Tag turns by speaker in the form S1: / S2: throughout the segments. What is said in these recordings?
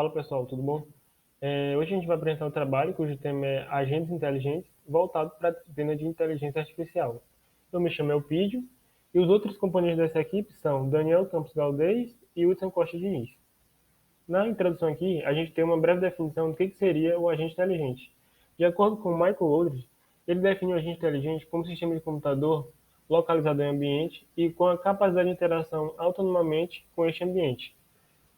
S1: Fala pessoal, tudo bom? Hoje a gente vai apresentar um trabalho cujo tema é Agentes Inteligentes, voltado para a disciplina de Inteligência Artificial. Eu me chamo Elpidio e os outros componentes dessa equipe são Daniel Campos Galdez e Hudson Costa Diniz. Na introdução aqui, a gente tem uma breve definição do que seria o agente inteligente. De acordo com Michael Holdridge, ele define o agente inteligente como um sistema de computador localizado em ambiente e com a capacidade de interação autonomamente com este ambiente.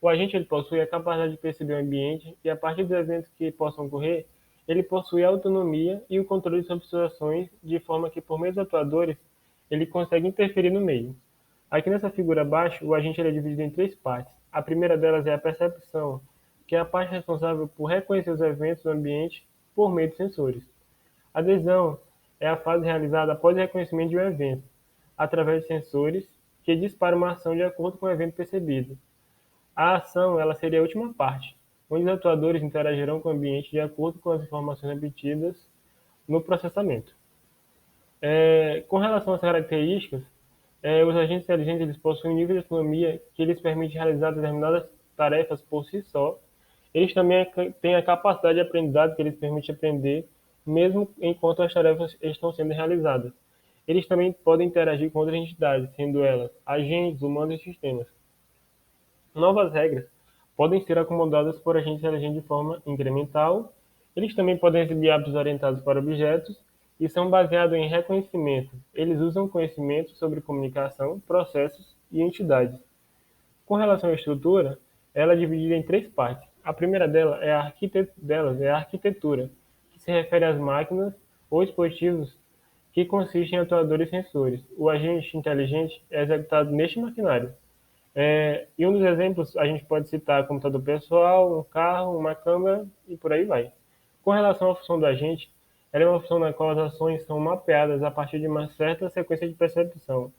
S1: O agente ele possui a capacidade de perceber o ambiente e, a partir dos eventos que possam ocorrer, ele possui a autonomia e o controle sobre suas ações, de forma que, por meio dos atuadores, ele consegue interferir no meio. Aqui nessa figura abaixo, o agente ele é dividido em três partes. A primeira delas é a percepção, que é a parte responsável por reconhecer os eventos do ambiente por meio de sensores. A adesão é a fase realizada após o reconhecimento de um evento, através de sensores que disparam uma ação de acordo com o evento percebido. A ação ela seria a última parte, onde os atuadores interagirão com o ambiente de acordo com as informações obtidas no processamento. Com relação às características, os agentes inteligentes eles possuem um nível de autonomia que lhes permite realizar determinadas tarefas por si só. Eles também têm a capacidade de aprendizado que lhes permite aprender mesmo enquanto as tarefas estão sendo realizadas. Eles também podem interagir com outras entidades, sendo elas agentes, humanos e sistemas. Novas regras podem ser acomodadas por agentes inteligentes de forma incremental. Eles também podem exibir hábitos orientados para objetos e são baseados em reconhecimento. Eles usam conhecimento sobre comunicação, processos e entidades. Com relação à estrutura, ela é dividida em três partes. A primeira delas é a arquitetura, que se refere às máquinas ou dispositivos que consistem em atuadores e sensores. O agente inteligente é executado neste maquinário. E um dos exemplos a gente pode citar computador pessoal, um carro, uma câmera e por aí vai. Com relação à função do agente, ela é uma função na qual as ações são mapeadas a partir de uma certa sequência de percepção.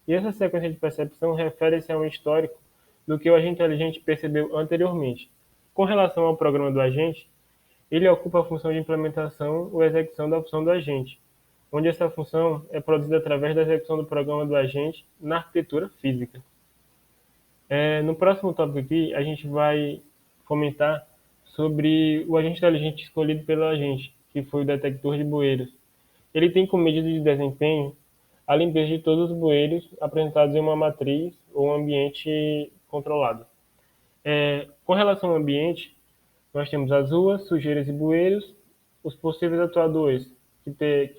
S1: E essa sequência de percepção refere-se a um histórico do que o agente inteligente percebeu anteriormente. Com relação ao programa do agente, ele ocupa a função de implementação ou execução da função do agente, onde essa função é produzida através da execução do programa do agente na arquitetura física. No próximo tópico aqui, a gente vai comentar sobre o agente inteligente escolhido pelo agente, que foi o detector de bueiros. Ele tem como medida de desempenho a limpeza de todos os bueiros apresentados em uma matriz ou um ambiente controlado. Com relação ao ambiente, nós temos as ruas, sujeiras e bueiros, os possíveis atuadores, que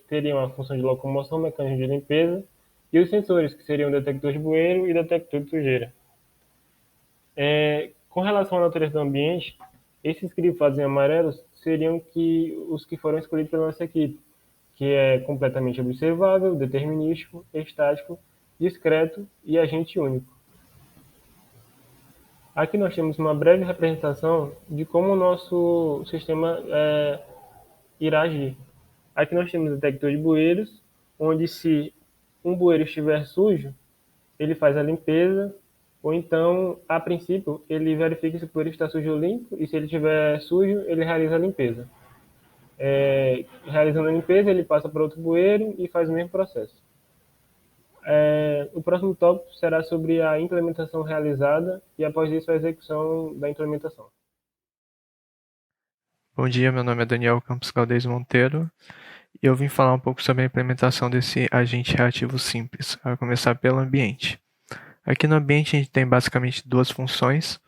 S1: teriam a função de locomoção, mecanismo de limpeza, e os sensores, que seriam detector de bueiro e detector de sujeira. Com relação à natureza do ambiente, esses grifados em amarelos seriam os que foram escolhidos pela nossa equipe, que é completamente observável, determinístico, estático, discreto e agente único. Aqui nós temos uma breve representação de como o nosso sistema irá agir. Aqui nós temos o detector de bueiros, onde se um bueiro estiver sujo, ele faz a limpeza, ou então, a princípio, ele verifica se o bueiro está sujo ou limpo, e se ele estiver sujo, ele realiza a limpeza. Realizando a limpeza, ele passa para outro bueiro e faz o mesmo processo. O próximo tópico será sobre a implementação realizada e, após isso, a execução da implementação.
S2: Bom dia, meu nome é Daniel Campos Galdez Monteiro e eu vim falar um pouco sobre a implementação desse agente reativo simples, a começar pelo ambiente. Aqui no ambiente a gente tem basicamente duas funções,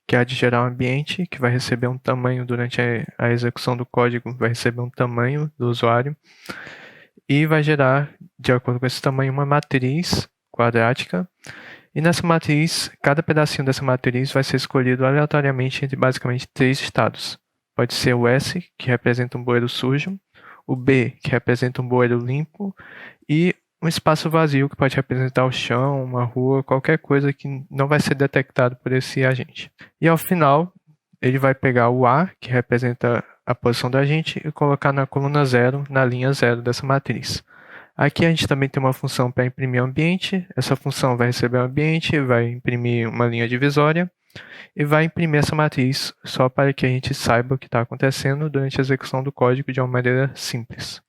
S2: que é a de gerar um ambiente, que vai receber um tamanho durante a execução do código, vai receber um tamanho do usuário, e vai gerar, de acordo com esse tamanho, uma matriz quadrática, e nessa matriz, cada pedacinho dessa matriz vai ser escolhido aleatoriamente entre basicamente três estados. Pode ser o S, que representa um bueiro sujo, o B, que representa um bueiro limpo, e um espaço vazio, que pode representar o chão, uma rua, qualquer coisa que não vai ser detectado por esse agente. E ao final, ele vai pegar o A, que representa a posição do agente, e colocar na coluna 0, na linha 0 dessa matriz. Aqui a gente também tem uma função para imprimir o ambiente. Essa função vai receber o ambiente, vai imprimir uma linha divisória e vai imprimir essa matriz só para que a gente saiba o que está acontecendo durante a execução do código de uma maneira simples.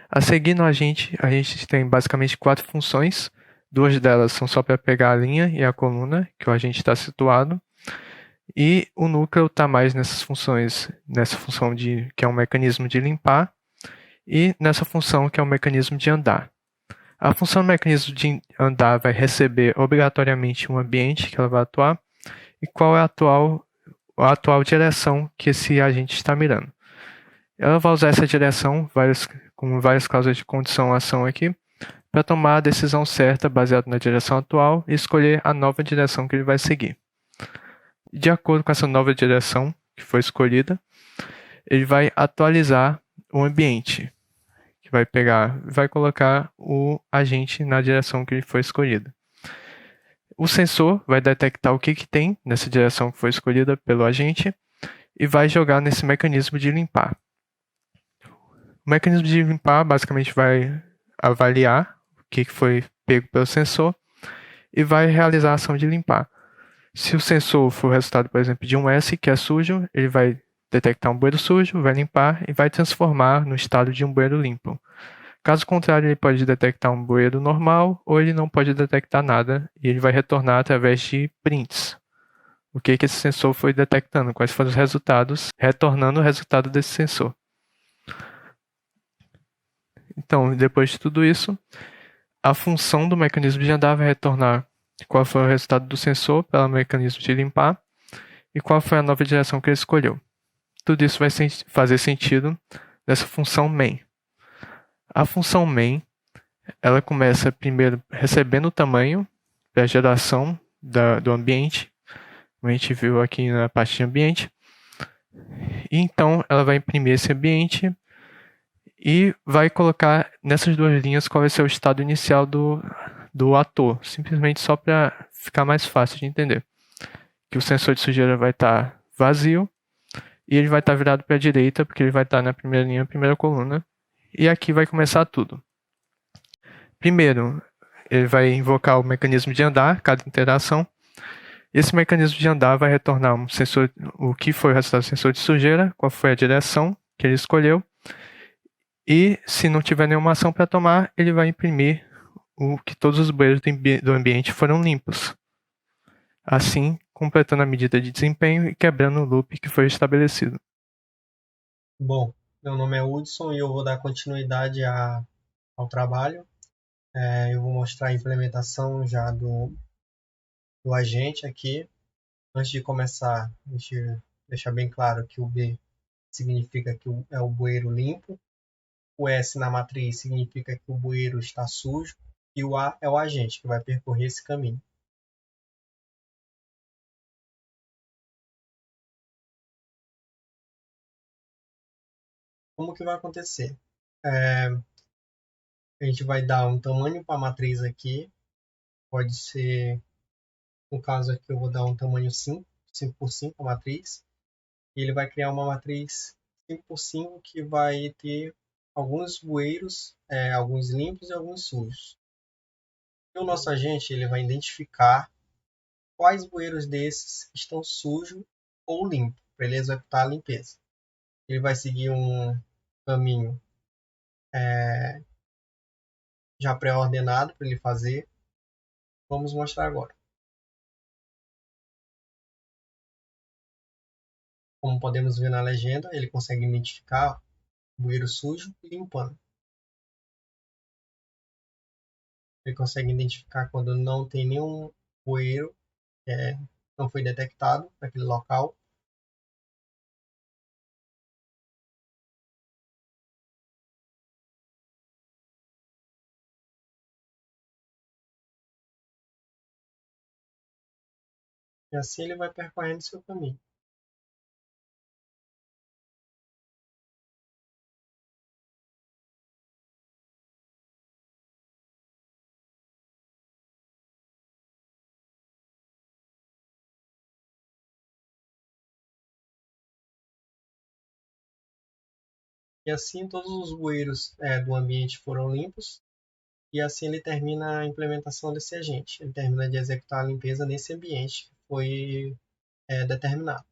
S2: A seguir no agente, a gente tem basicamente 4 funções. 2 delas são só para pegar a linha e a coluna que o agente está situado. E o núcleo está mais nessas funções, nessa função que é um mecanismo de limpar, e nessa função que é um mecanismo de andar. A função do mecanismo de andar vai receber obrigatoriamente um ambiente que ela vai atuar e qual é a atual direção que esse agente está mirando. Ela vai usar essa direção, com várias causas de condição-ação aqui, para tomar a decisão certa baseada na direção atual e escolher a nova direção que ele vai seguir. De acordo com essa nova direção que foi escolhida, ele vai atualizar o ambiente, que vai colocar o agente na direção que ele foi escolhida. O sensor vai detectar o que tem nessa direção que foi escolhida pelo agente e vai jogar nesse mecanismo de limpar. O mecanismo de limpar basicamente vai avaliar o que foi pego pelo sensor e vai realizar a ação de limpar. Se o sensor for o resultado, por exemplo, de um S, que é sujo, ele vai detectar um bueiro sujo, vai limpar e vai transformar no estado de um bueiro limpo. Caso contrário, ele pode detectar um bueiro normal ou ele não pode detectar nada e ele vai retornar através de prints. O que esse sensor foi detectando, quais foram os resultados, retornando o resultado desse sensor. Então, depois de tudo isso, a função do mecanismo de andar vai retornar qual foi o resultado do sensor pelo mecanismo de limpar e qual foi a nova direção que ele escolheu. Tudo isso vai fazer sentido nessa função main. A função main, ela começa primeiro recebendo o tamanho da geração do ambiente, como a gente viu aqui na parte de ambiente, e então ela vai imprimir esse ambiente e vai colocar nessas duas linhas qual vai ser o estado inicial do ator, simplesmente só para ficar mais fácil de entender. Que o sensor de sujeira vai estar vazio e ele vai estar virado para a direita, porque ele vai estar na primeira linha, primeira coluna, e aqui vai começar tudo. Primeiro, ele vai invocar o mecanismo de andar, cada interação. Esse mecanismo de andar vai retornar o que foi o resultado do sensor de sujeira, qual foi a direção que ele escolheu, e se não tiver nenhuma ação para tomar, ele vai imprimir o que todos os bueiros do ambiente foram limpos. Assim, completando a medida de desempenho e quebrando o loop que foi estabelecido.
S3: Bom, meu nome é Hudson e eu vou dar continuidade ao trabalho. Eu vou mostrar a implementação já do agente aqui. Antes de começar, a gente deixar bem claro que o B significa que é o bueiro limpo, o S na matriz significa que o bueiro está sujo e o A é o agente que vai percorrer esse caminho. Como que vai acontecer? A gente vai dar um tamanho para a matriz aqui, pode ser, no caso aqui eu vou dar um tamanho 5, 5 por 5 a matriz, e ele vai criar uma matriz 5 por 5 que vai ter alguns bueiros, alguns limpos e alguns sujos. E o nosso agente ele vai identificar quais bueiros desses estão sujos ou limpos, para ele executar a limpeza. Ele vai seguir um caminho já pré-ordenado para ele fazer. Vamos mostrar agora. Como podemos ver na legenda, ele consegue identificar bueiro sujo e limpando. Ele consegue identificar quando não tem nenhum bueiro, não foi detectado naquele local. E assim ele vai percorrendo seu caminho. E assim todos os bueiros do ambiente foram limpos. E assim ele termina a implementação desse agente. Ele termina de executar a limpeza nesse ambiente que foi determinado.